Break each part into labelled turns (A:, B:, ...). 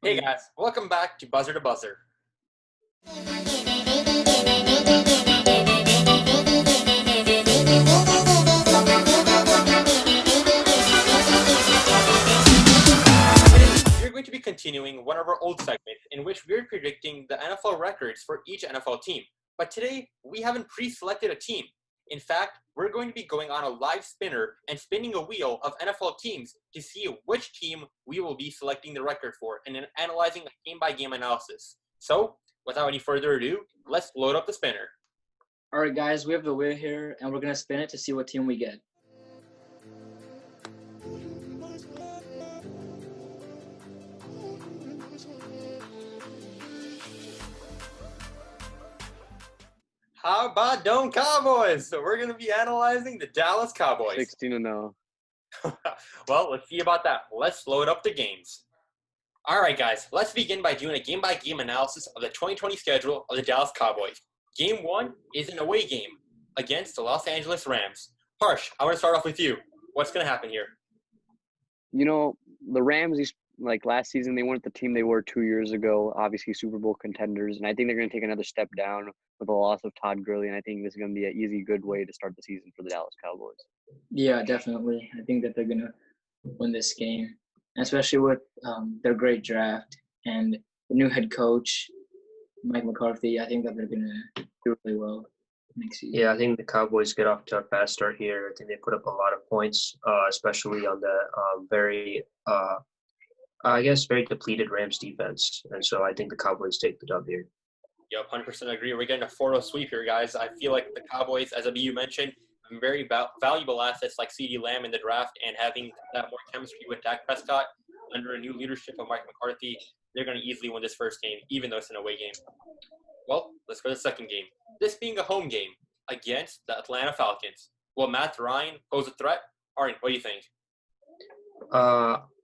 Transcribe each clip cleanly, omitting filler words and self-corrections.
A: Hey guys, welcome back to Buzzer to Buzzer. Today, we're going to be continuing one of our old segments in which we're predicting the NFL records for each NFL team. But today, we haven't pre-selected a team. In fact, we're going to be going on a live spinner and spinning a wheel of NFL teams to see which team we will be selecting the record for and then analyzing a game-by-game analysis. So, without any further ado, let's load up the spinner.
B: All right, guys, we have the wheel here, and we're going to spin it to see what team we get.
A: How about Dome Cowboys? So we're going to be analyzing the Dallas Cowboys.
C: 16-0.
A: Well, let's see about that. Let's load up the games. All right, guys, let's begin by doing a game-by-game analysis of the 2020 schedule of the Dallas Cowboys. Game 1 is an away game against the Los Angeles Rams. Harsh, I want to start off with you. What's going to happen here?
C: You know, the Rams, like last season, they weren't the team they were 2 years ago, obviously Super Bowl contenders, and I think they're going to take another step down with the loss of Todd Gurley, and I think this is going to be an easy, good way to start the season for the Dallas Cowboys.
B: Yeah, definitely. I think that they're going to win this game, especially with their great draft and the new head coach, Mike McCarthy. I think that they're going to do really well next season.
D: Yeah, I think the Cowboys get off to a fast start here. I think they put up a lot of points, especially on the very depleted Rams defense. And so I think the Cowboys take the dub here.
A: Yep, 100% agree. We're getting a 4-0 sweep here, guys. I feel like the Cowboys, as you mentioned, very valuable assets like CeeDee Lamb in the draft and having that more chemistry with Dak Prescott under a new leadership of Mike McCarthy, they're going to easily win this first game, even though it's an away game. Well, let's go to the second game. This being a home game against the Atlanta Falcons. Will Matt Ryan pose a threat? Arjen, what do you think?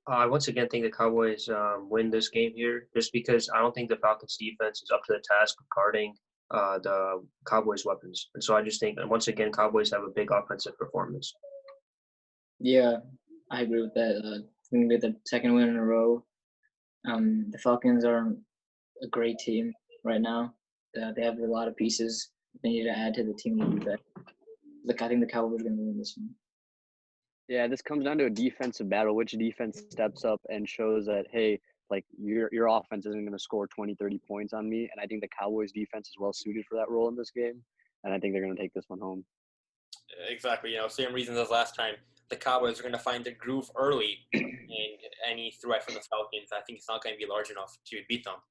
D: I once again think the Cowboys win this game here just because I don't think the Falcons defense is up to the task of guarding the Cowboys weapons. And so I just think, once again, Cowboys have a big offensive performance.
B: Yeah, I agree with that. I think they get the second win in a row. The Falcons are a great team right now. They have a lot of pieces they need to add to the team to be better. I think the Cowboys are going to win this one.
C: Yeah, this comes down to a defensive battle. Which defense steps up and shows that, hey, like your offense isn't going to score 20, 30 points on me. And I think the Cowboys defense is well suited for that role in this game. And I think they're going to take this one home.
A: Exactly. Same reasons as last time. The Cowboys are going to find their groove early, and any threat from the Falcons, I think it's not going to be large enough to beat them.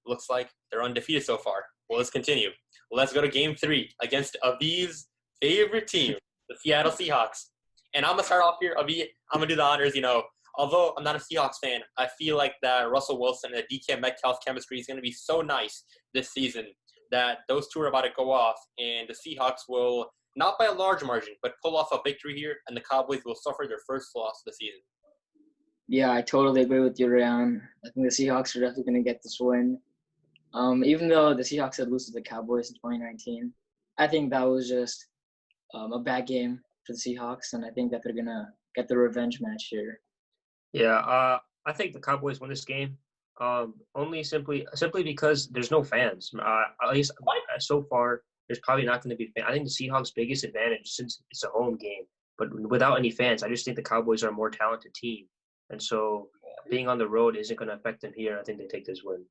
A: Looks like they're undefeated so far. Well, let's continue. Let's go to Game 3 against Avi's favorite team, the Seattle Seahawks. And I'm going to start off here, Avi. I'm going to do the honors. Although I'm not a Seahawks fan, I feel like that Russell Wilson and the DK Metcalf chemistry is going to be so nice this season that those two are about to go off, and the Seahawks will, not by a large margin, but pull off a victory here, and the Cowboys will suffer their first loss of the season.
B: Yeah, I totally agree with you, Ryan. I think the Seahawks are definitely going to get this win. Even though the Seahawks had lost to the Cowboys in 2019, I think that was just a bad game for the Seahawks, and I think that they're going to get the revenge match here.
D: Yeah, I think the Cowboys win this game only simply because there's no fans. At least so far, there's probably not going to be fans. I think the Seahawks' biggest advantage, since it's a home game, but without any fans, I just think the Cowboys are a more talented team. And so being on the road isn't going to affect them here. I think they take this win.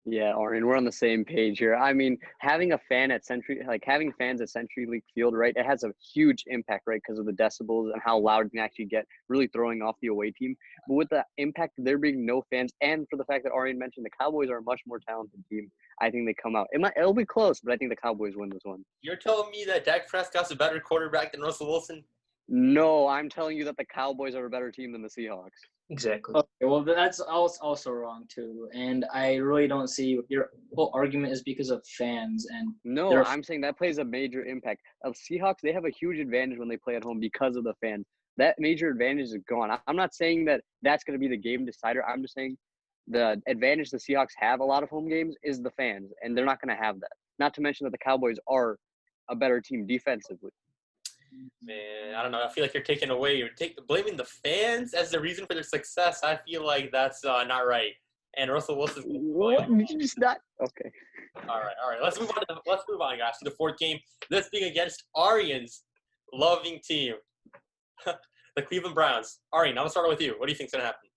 C: Yeah, Arjen, we're on the same page here. I mean, having fans at Century League Field, right? It has a huge impact, right? Because of the decibels and how loud it can actually get, really throwing off the away team. But with the impact of there being no fans, and for the fact that Arjen mentioned the Cowboys are a much more talented team, I think they come out. It'll be close, but I think the Cowboys win this one.
A: You're telling me that Dak Prescott's a better quarterback than Russell Wilson?
C: No, I'm telling you that the Cowboys are a better team than the Seahawks.
D: Exactly.
B: Okay, well, that's also wrong, too. And I really don't see your whole argument is because of fans. And
C: no, I'm saying that plays a major impact. Seahawks, they have a huge advantage when they play at home because of the fans. That major advantage is gone. I'm not saying that that's going to be the game decider. I'm just saying the advantage the Seahawks have a lot of home games is the fans, and they're not going to have that. Not to mention that the Cowboys are a better team defensively.
A: Man, I don't know. I feel like you're blaming the fans as the reason for their success. I feel like that's not right. and Russell Wilson's going to
C: What? Did you just not? Okay.
A: All right. Let's move on, guys, to the fourth game. This being against Arian's loving team, the Cleveland Browns. Arian, I'm gonna start with you. What do you think's gonna happen?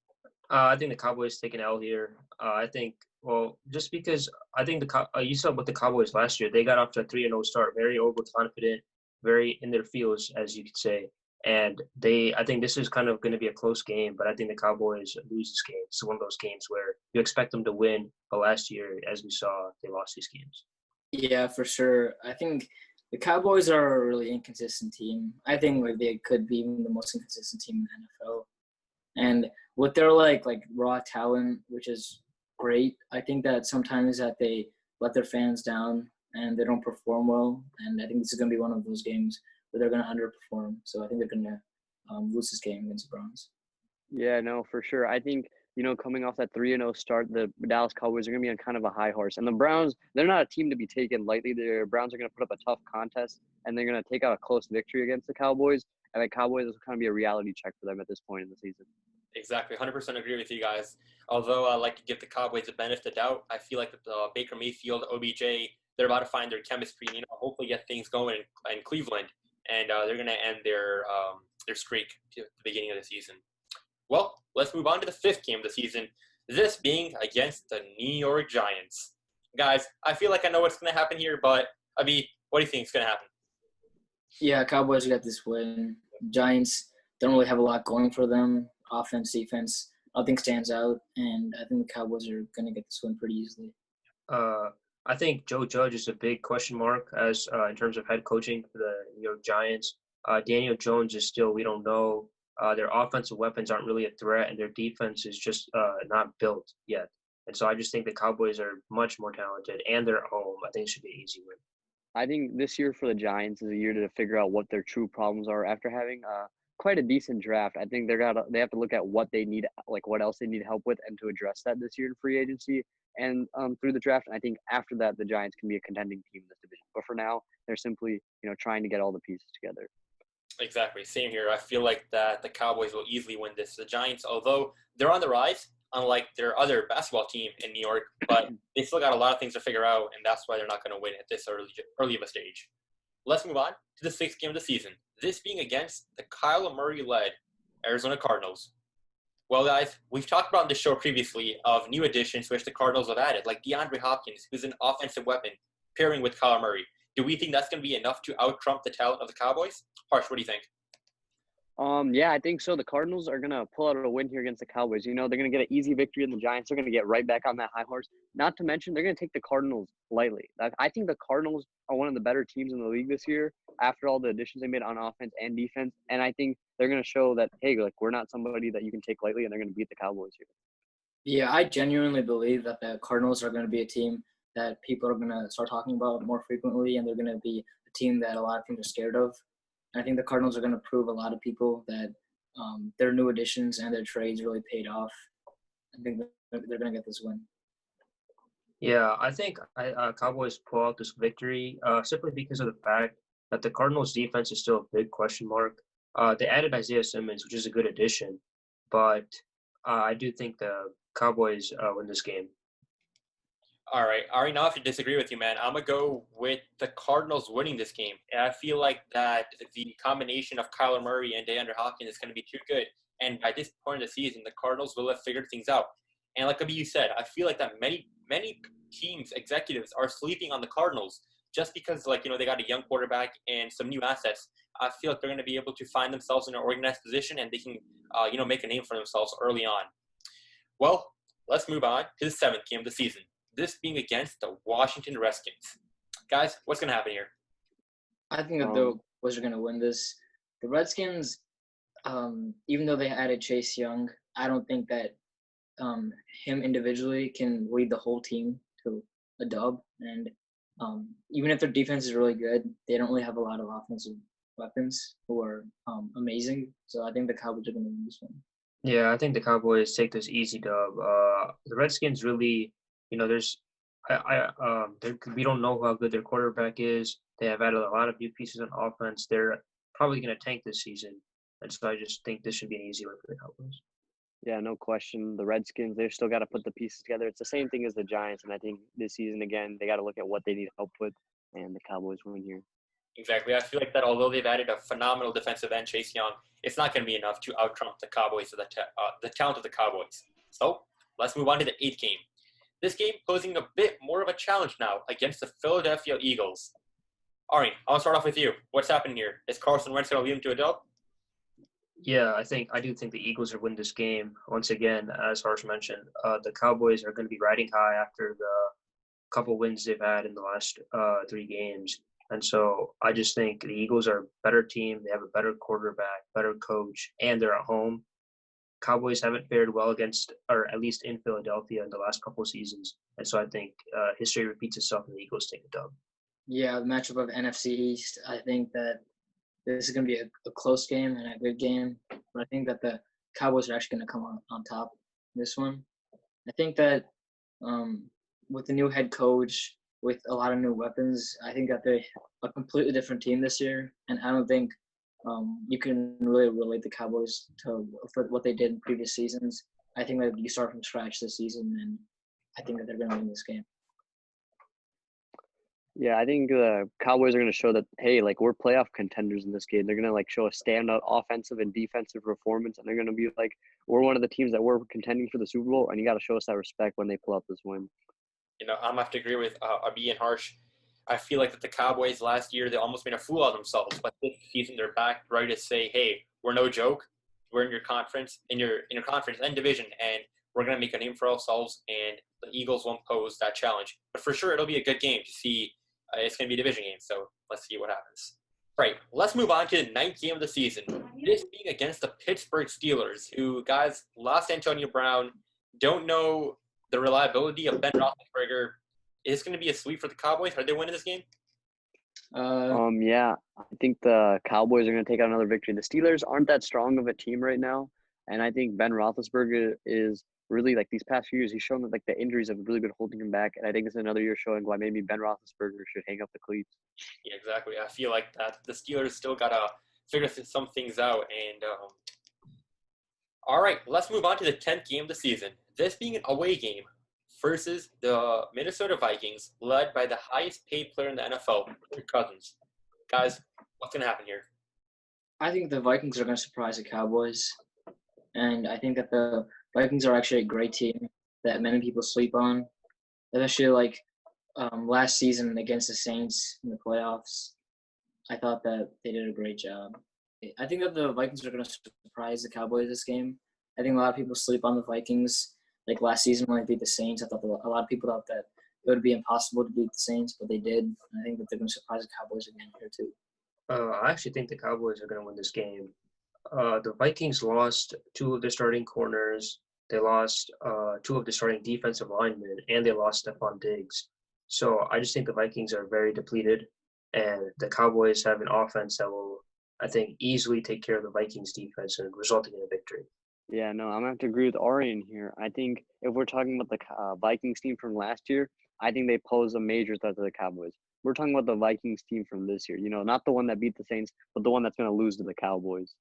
D: I think the Cowboys take an L here. I think, well, just because I think you saw with the Cowboys last year, they got off to a 3-0 start, very overconfident, very in their feels, as you could say. And I think this is kind of going to be a close game, but I think the Cowboys lose this game. It's one of those games where you expect them to win, but last year, as we saw, they lost these games.
B: Yeah, for sure. I think the Cowboys are a really inconsistent team. I think like they could be even the most inconsistent team in the NFL. And with their like raw talent, which is great, I think that sometimes that they let their fans down and they don't perform well. And I think this is going to be one of those games where they're going to underperform. So I think they're going to lose this game against the Browns.
C: Yeah, no, for sure. I think, coming off that 3-0 start, the Dallas Cowboys are going to be on kind of a high horse. And the Browns, they're not a team to be taken lightly. The Browns are going to put up a tough contest, and they're going to take out a close victory against the Cowboys. And the Cowboys will kind of be a reality check for them at this point in the season.
A: Exactly, 100% agree with you guys. Although I like to give the Cowboys the benefit of the doubt, I feel like Baker Mayfield, OBJ, they're about to find their chemistry and hopefully get things going in Cleveland, and they're going to end their streak to the beginning of the season. Well, let's move on to the fifth game of the season. This being against the New York Giants. Guys, I feel like I know what's going to happen here, but Abi, what do you think is going to happen?
B: Yeah, Cowboys got this win. Giants don't really have a lot going for them. Offense, defense, nothing stands out, and I think the Cowboys are going to get this win pretty easily.
D: I think Joe Judge is a big question mark as in terms of head coaching for the New York Giants. Daniel Jones is still, we don't know. Their offensive weapons aren't really a threat, and their defense is just not built yet. And so I just think the Cowboys are much more talented, and they're at home. I think it should be an easy win.
C: I think this year for the Giants is a year to figure out what their true problems are after having quite a decent draft. I think they have to look at what they need, like what else they need help with, and to address that this year in free agency and through the draft. And I think after that, the Giants can be a contending team in this division. But for now, they're simply trying to get all the pieces together.
A: Exactly. Same here. I feel like that the Cowboys will easily win this. The Giants, although they're on the rise, unlike their other basketball team in New York, but they still got a lot of things to figure out, and that's why they're not going to win at this early of a stage. Let's move on to the sixth game of the season. This being against the Kyler Murray-led Arizona Cardinals. Well, guys, we've talked about on the show previously of new additions which the Cardinals have added, like DeAndre Hopkins, who's an offensive weapon, pairing with Kyler Murray. Do we think that's going to be enough to out-trump the talent of the Cowboys? Harsh, what do you think?
C: Yeah, I think so. The Cardinals are going to pull out a win here against the Cowboys. They're going to get an easy victory, and the Giants are going to get right back on that high horse. Not to mention, they're going to take the Cardinals lightly. I think the Cardinals are one of the better teams in the league this year after all the additions they made on offense and defense. And I think they're going to show that, hey, we're not somebody that you can take lightly, and they're going to beat the Cowboys here.
B: Yeah, I genuinely believe that the Cardinals are going to be a team that people are going to start talking about more frequently, and they're going to be a team that a lot of teams are scared of. I think the Cardinals are going to prove a lot of people that their new additions and their trades really paid off. I think they're going to get this win.
D: Yeah, I think Cowboys pull out this victory simply because of the fact that the Cardinals' defense is still a big question mark. They added Isaiah Simmons, which is a good addition, but I do think the Cowboys win this game.
A: All right. Ari, now if I disagree with you, man, I'm going to go with the Cardinals winning this game. And I feel like that the combination of Kyler Murray and DeAndre Hopkins is going to be too good. And by this point of the season, the Cardinals will have figured things out. And like you said, I feel like that many teams, executives, are sleeping on the Cardinals just because, they got a young quarterback and some new assets. I feel like they're going to be able to find themselves in an organized position, and they can, make a name for themselves early on. Well, let's move on to the seventh game of the season. This being against the Washington Redskins. Guys, what's going to happen here?
B: I think that the Cowboys are going to win this. The Redskins, even though they added Chase Young, I don't think that him individually can lead the whole team to a dub. And even if their defense is really good, they don't really have a lot of offensive weapons who are amazing. So I think the Cowboys are going to win this one.
D: Yeah, I think the Cowboys take this easy dub. The Redskins really, we don't know how good their quarterback is. They have added a lot of new pieces on offense. They're probably going to tank this season, and so I just think this should be an easy win for the Cowboys.
C: Yeah, no question. The Redskins, they've still got to put the pieces together. It's the same thing as the Giants, and I think this season again they got to look at what they need help with, and the Cowboys win here.
A: Exactly. I feel like that although they've added a phenomenal defensive end, Chase Young, it's not going to be enough to out-trump the Cowboys or the talent of the Cowboys. So let's move on to the 8th game. This game posing a bit more of a challenge now against the Philadelphia Eagles. Ari, I'll start off with you. What's happening here? Is Carson Wentz going to lead them to a dub?
D: Yeah, I do think the Eagles are win this game. Once again, as Harsh mentioned, the Cowboys are going to be riding high after the couple wins they've had in the last 3 games. And so I just think the Eagles are a better team. They have a better quarterback, better coach, and they're at home. Cowboys haven't fared well against, or at least in Philadelphia in the last couple of seasons. And so I think history repeats itself and the Eagles take a dub.
B: Yeah, the matchup of NFC East, I think that this is going to be a close game and a good game. But I think that the Cowboys are actually going to come on top this one. I think that with the new head coach, with a lot of new weapons, I think that they're a completely different team this year. And I don't think you can really relate the Cowboys to for what they did in previous seasons. I think that you start from scratch this season, and I think that they're going to win this game.
C: Yeah, I think the Cowboys are going to show that, hey, like we're playoff contenders in this game. They're going to like show a standout offensive and defensive performance, and they're going to be like, we're one of the teams that we're contending for the Super Bowl, and you got to show us that respect when they pull out this win.
A: I'm going to have to agree with Abi and Harsh. I feel like that the Cowboys last year, they almost made a fool of themselves. But this season, they're back ready to say, hey, we're no joke. We're in your conference, in your conference and division, and we're going to make a name for ourselves, and the Eagles won't pose that challenge. But for sure, it'll be a good game to see. It's going to be a division game, so let's see what happens. All right, let's move on to the 9th game of the season. This being against the Pittsburgh Steelers, who, guys, lost Antonio Brown, don't know the reliability of Ben Roethlisberger. Is this going to be a sweep for the Cowboys? Are they winning this game?
C: Yeah, I think the Cowboys are going to take out another victory. The Steelers aren't that strong of a team right now, and I think Ben Roethlisberger is really, like, these past few years, he's shown that, like, the injuries have really been holding him back, and I think it's another year showing why maybe Ben Roethlisberger should hang up the cleats.
A: Yeah, exactly. I feel like that the Steelers still got to figure some things out. And all right, let's move on to the 10th game of the season. This being an away game versus the Minnesota Vikings, led by the highest paid player in the NFL, Kirk Cousins. Guys, what's going to happen here?
B: I think the Vikings are going to surprise the Cowboys. And I think that the Vikings are actually a great team that many people sleep on. Especially like last season against the Saints in the playoffs. I thought that they did a great job. I think that the Vikings are going to surprise the Cowboys this game. I think a lot of people sleep on the Vikings. Like last season when they beat the Saints, I thought a lot of people thought that it would be impossible to beat the Saints, but they did. And I think that they're going to surprise the Cowboys again here too.
D: I actually think the Cowboys are going to win this game. The Vikings lost 2 of their starting corners. They lost 2 of the starting defensive linemen, and they lost Stephon Diggs. So I just think the Vikings are very depleted, and the Cowboys have an offense that will, I think, easily take care of the Vikings defense and resulting in a victory.
C: Yeah, no, I'm going to have to agree with Arian here. I think if we're talking about the Vikings team from last year, I think they pose a major threat to the Cowboys. We're talking about the Vikings team from this year, not the one that beat the Saints, but the one that's going to lose to the Cowboys.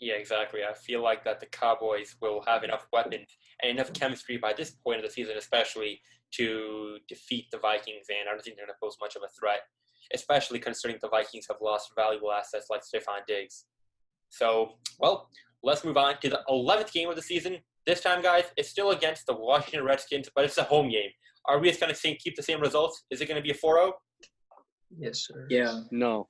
A: Yeah, exactly. I feel like that the Cowboys will have enough weapons and enough chemistry by this point of the season, especially to defeat the Vikings, and I don't think they're going to pose much of a threat, especially considering the Vikings have lost valuable assets like Stephon Diggs. So, well, let's move on to the 11th game of the season. This time, guys, it's still against the Washington Redskins, but it's a home game. Are we just going to keep the same results? Is it going to be a 4-0?
D: Yes, sir.
B: Yeah.
C: No.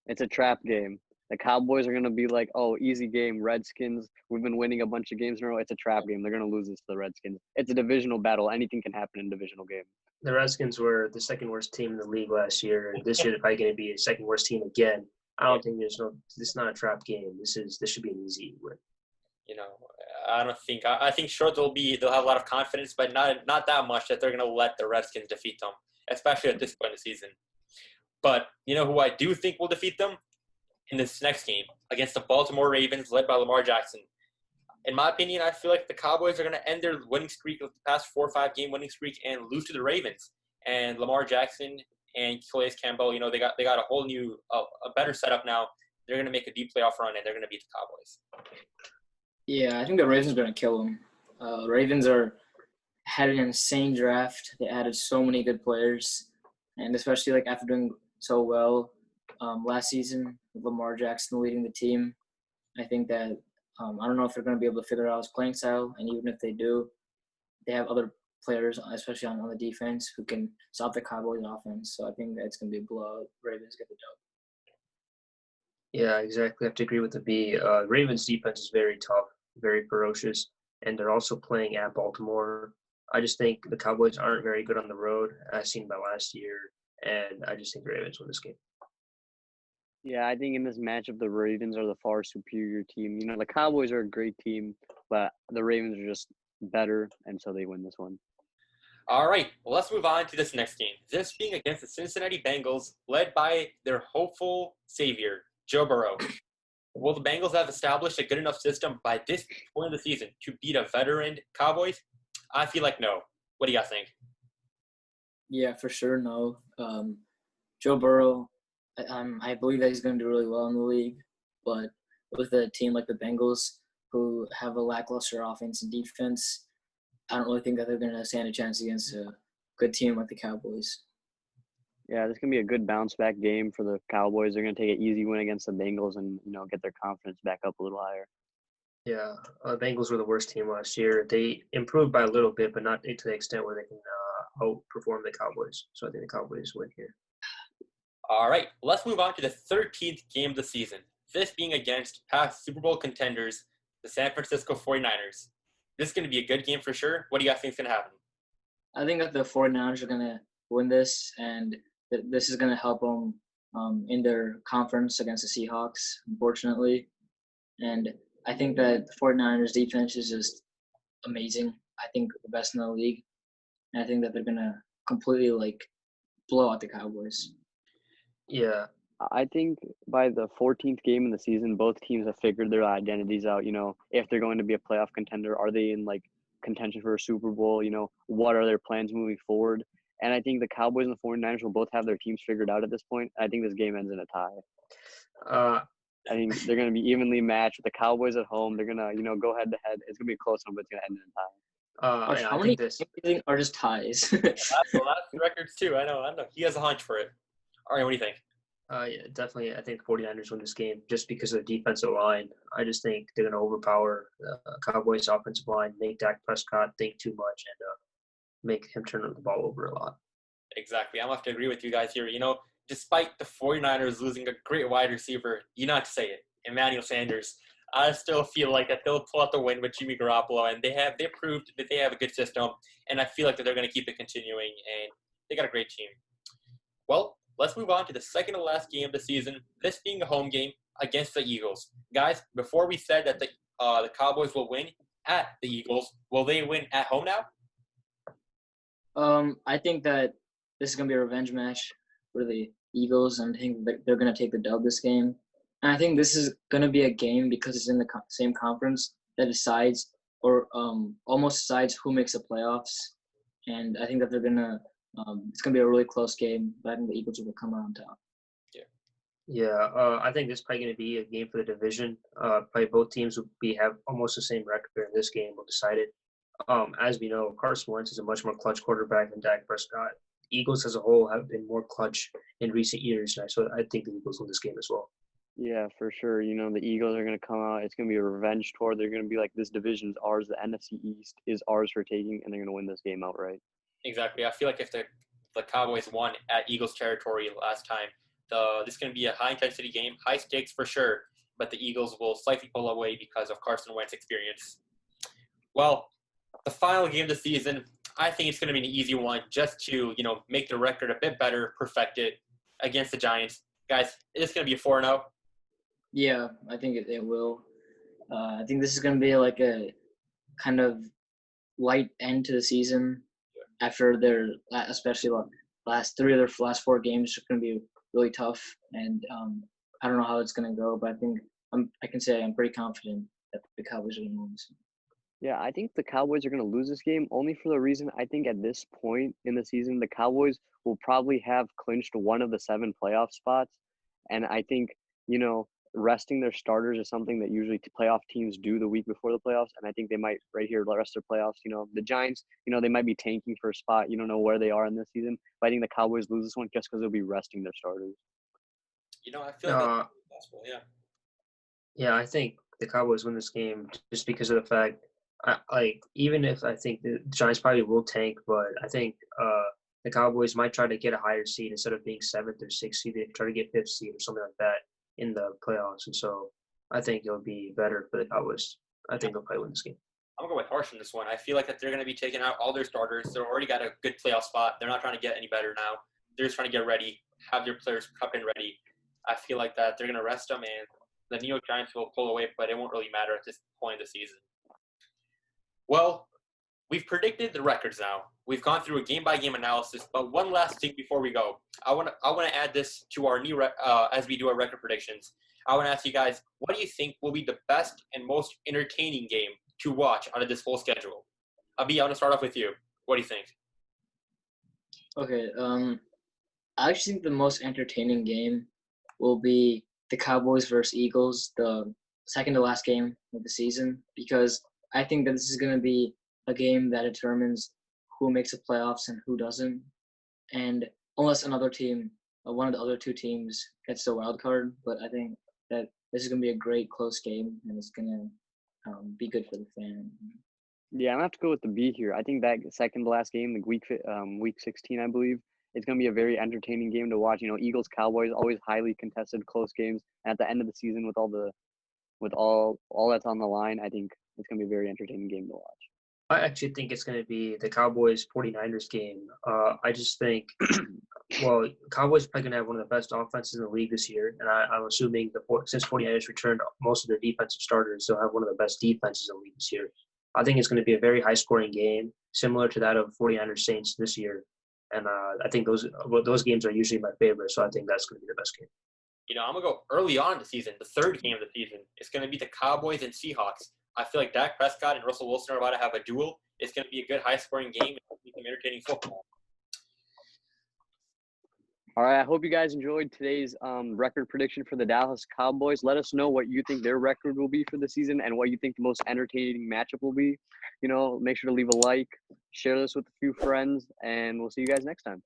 C: It's a trap game. The Cowboys are going to be like, oh, easy game, Redskins. We've been winning a bunch of games in a row. It's a trap game. They're going to lose this to the Redskins. It's a divisional battle. Anything can happen in a divisional game.
D: The Redskins were the second worst team in the league last year. This year they're probably going to be a second worst team again. I don't think this is not a trap game. This should be an easy win.
A: I think sure they'll have a lot of confidence, but not that much that they're going to let the Redskins defeat them, especially at this point in the season. But you know who I do think will defeat them in this next game against the Baltimore Ravens, led by Lamar Jackson. In my opinion, I feel like the Cowboys are going to end their winning streak of the past 4 or 5 game winning streak and lose to the Ravens. And Lamar Jackson and Calais Campbell, they got a whole new, a better setup now. They're going to make a deep playoff run, and they're going to beat the Cowboys.
B: Yeah, I think the Ravens are going to kill them. Ravens had an insane draft. They added so many good players, and especially like after doing so well last season with Lamar Jackson leading the team, I think that I don't know if they're going to be able to figure out his playing style, and even if they do, they have other players, especially on the defense, who can stop the Cowboys offense. So I think that it's going to be a blowout. Ravens get the dub.
D: Yeah, exactly. I have to agree with the B. Ravens defense is very tough, very ferocious, and they're also playing at Baltimore. I just think the Cowboys aren't very good on the road, as seen by last year, and I just think the Ravens win this game.
C: Yeah, I think in this matchup, the Ravens are the far superior team. You know, the Cowboys are a great team, but the Ravens are just better, and so they win this one.
A: All right, well, let's move on to this next game. This being against the Cincinnati Bengals, led by their hopeful savior, Joe Burrow. Will the Bengals have established a good enough system by this point of the season to beat a veteran Cowboys? I feel like no. What do you guys think?
B: Yeah, for sure, no. Joe Burrow, I believe that he's going to do really well in the league, but with a team like the Bengals, who have a lackluster offense and defense, I don't really think that they're going to stand a chance against a good team like the Cowboys.
C: Yeah, this can be a good bounce back game for the Cowboys. They're going to take an easy win against the Bengals and, you know, get their confidence back up a little higher.
D: Yeah, Bengals were the worst team last year. They improved by a little bit, but not to the extent where they can outperform the Cowboys. So I think the Cowboys win here.
A: All right, let's move on to the 13th game of the season. This being against past Super Bowl contenders, the San Francisco 49ers. This is going to be a good game for sure. What do you guys think is going to happen?
B: I think that the 49ers are going to win this, and this is going to help them in their conference against the Seahawks, unfortunately. And I think that the 49ers defense is just amazing. I think the best in the league. And I think that they're going to completely, blow out the Cowboys.
D: Yeah.
C: I think by the 14th game in the season, both teams have figured their identities out. You know, if they're going to be a playoff contender, are they in contention for a Super Bowl? You know, what are their plans moving forward? And I think the Cowboys and the 49ers will both have their teams figured out at this point. I think this game ends in a tie. I think they're going to be evenly matched with the Cowboys at home. They're going to, you know, go head to head. It's going to be a close one, but it's going to end in a tie.
B: How many games do you think are just ties?
A: That's records too. I know. He has a hunch for it. All right, what do you think?
D: Yeah, definitely. I think 49ers win this game just because of the defensive line. I just think they're going to overpower the Cowboys' offensive line, make Dak Prescott think too much, and make him turn the ball over a lot.
A: Exactly. I'm going to have to agree with you guys here. You know, despite the 49ers losing a great wide receiver, you not to say it, Emmanuel Sanders, I still feel like that they'll pull out the win with Jimmy Garoppolo, and they proved that they have a good system, and I feel like that they're going to keep it continuing, and they got a great team. Well, let's move on to the second to last game of the season, this being a home game against the Eagles. Guys, before we said that the Cowboys will win at the Eagles, will they win at home now?
B: I think that this is going to be a revenge match for the Eagles, and I think they're going to take the dub this game. And I think this is going to be a game because it's in the same conference that decides or almost decides who makes the playoffs. And I think that they're going to it's going to be a really close game, but I think the Eagles will come out on top.
D: Yeah, I think this is probably going to be a game for the division. Probably both teams will have almost the same record in this game. Will decide it. As we know, Carson Wentz is a much more clutch quarterback than Dak Prescott. Eagles as a whole have been more clutch in recent years, so I think the Eagles win this game as well.
C: Yeah, for sure. You know, the Eagles are going to come out. It's going to be a revenge tour. They're going to be like, this division is ours. The NFC East is ours for taking, and they're going to win this game outright.
A: Exactly. I feel like if the Cowboys won at Eagles territory last time, this is going to be a high-intensity game, high stakes for sure, but the Eagles will slightly pull away because of Carson Wentz's experience. Well, the final game of the season, I think it's going to be an easy one just to, make the record a bit better, perfect it against the Giants. Guys, it's going to be a 4-0.
B: Yeah, I think it will. I think this is going to be like a kind of light end to the season after their, especially last 4 games are going to be really tough. And I don't know how it's going to go, but I think I can say I'm pretty confident that the Cowboys are going to win this.
C: Yeah, I think the Cowboys are going to lose this game only for the reason I think at this point in the season, the Cowboys will probably have clinched one of the 7 playoff spots. And I think, resting their starters is something that usually playoff teams do the week before the playoffs, and I think they might right here rest their playoffs. The Giants, they might be tanking for a spot. You don't know where they are in this season, but I think the Cowboys lose this one just because they'll be resting their starters.
A: I feel like that's possible. Yeah.
D: Yeah, I think the Cowboys win this game just because of the fact, even if I think the Giants probably will tank, but I think the Cowboys might try to get a higher seed instead of being 7th or 6th seed. They try to get 5th seed or something like that in the playoffs, and so I think it'll be better for the Cowboys. I think they'll probably win this game.
A: I'm gonna go with Harsh in this one. I feel like that they're gonna be taking out all their starters. They've already got a good playoff spot. They're not trying to get any better now. They're just trying to get ready, have their players prepped and ready. I feel like that they're gonna rest them, and the New York Giants will pull away, but it won't really matter at this point of the season. Well, we've predicted the records now. We've gone through a game-by-game analysis, but one last thing before we go. I want to add this to our new as we do our record predictions. I want to ask you guys, what do you think will be the best and most entertaining game to watch out of this full schedule? Abi, I want to start off with you. What do you think?
B: Okay. I actually think the most entertaining game will be the Cowboys versus Eagles, the second to last game of the season, because I think that this is going to be a game that determines who makes the playoffs and who doesn't. And unless another team, one of the other two teams gets the wild card, but I think that this is going to be a great close game, and it's going to be good for the fan.
C: Yeah, I'm gonna have to go with the B here. I think that second to last game, the week 16, I believe, it's gonna be a very entertaining game to watch. Eagles Cowboys, always highly contested, close games. And at the end of the season, with all that's on the line, I think it's gonna be a very entertaining game to watch.
D: I actually think it's going to be the Cowboys 49ers game. I just think, Cowboys are probably going to have one of the best offenses in the league this year. And I'm assuming since 49ers returned most of their defensive starters, they'll have one of the best defenses in the league this year. I think it's going to be a very high-scoring game, similar to that of 49ers Saints this year. And I think those games are usually my favorite, so I think that's going to be the best game.
A: I'm going to go early on in the season, the third game of the season. It's going to be the Cowboys and Seahawks. I feel like Dak Prescott and Russell Wilson are about to have a duel. It's going to be a good, high-scoring game and some entertaining football.
C: All right, I hope you guys enjoyed today's record prediction for the Dallas Cowboys. Let us know what you think their record will be for the season and what you think the most entertaining matchup will be. Make sure to leave a like, share this with a few friends, and we'll see you guys next time.